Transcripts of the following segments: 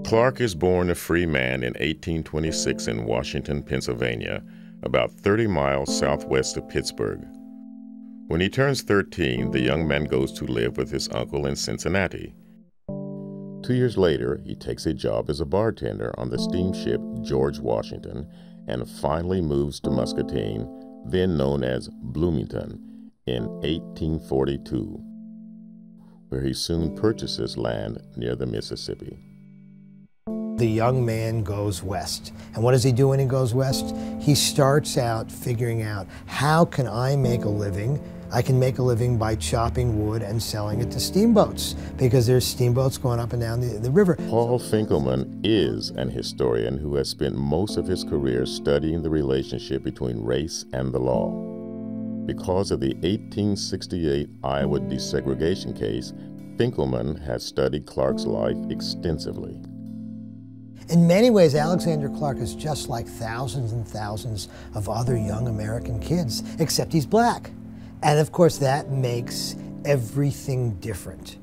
Clark is born a free man in 1826 in Washington, Pennsylvania, about 30 miles southwest of Pittsburgh. When he turns 13, the young man goes to live with his uncle in Cincinnati. 2 years later, he takes a job as a bartender on the steamship George Washington and finally moves to Muscatine, then known as Bloomington, in 1842, where he soon purchases land near the Mississippi. The young man goes west. And what does he do when he goes west? He starts out figuring out, how can I make a living? I can make a living by chopping wood and selling it to steamboats, because there's steamboats going up and down the river. Paul Finkelman is an historian who has spent most of his career studying the relationship between race and the law. Because of the 1868 Iowa desegregation case, Finkelman has studied Clark's life extensively. In many ways, Alexander Clark is just like thousands and thousands of other young American kids, except he's black. And of course, that makes everything different.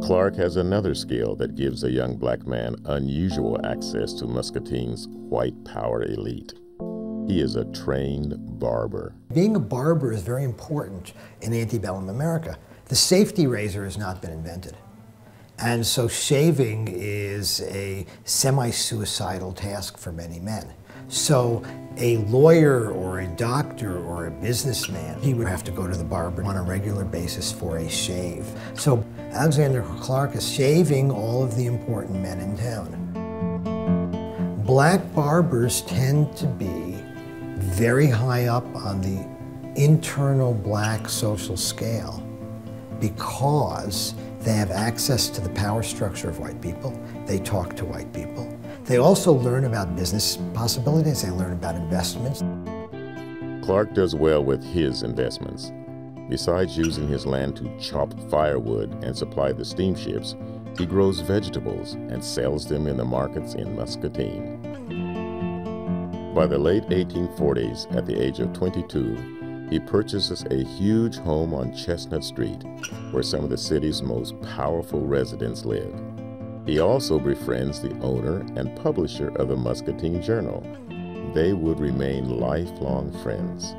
Clark has another skill that gives a young black man unusual access to Muscatine's white power elite. He is a trained barber. Being a barber is very important in antebellum America. The safety razor has not been invented. And so shaving is a semi-suicidal task for many men. So a lawyer or a doctor or a businessman, he would have to go to the barber on a regular basis for a shave. So Alexander Clark is shaving all of the important men in town. Black barbers tend to be very high up on the internal black social scale because they have access to the power structure of white people. They talk to white people. They also learn about business possibilities. They learn about investments. Clark does well with his investments. Besides using his land to chop firewood and supply the steamships, he grows vegetables and sells them in the markets in Muscatine. By the late 1840s, at the age of 22, he purchases a huge home on Chestnut Street, where some of the city's most powerful residents live. He also befriends the owner and publisher of the Muscatine Journal. They would remain lifelong friends.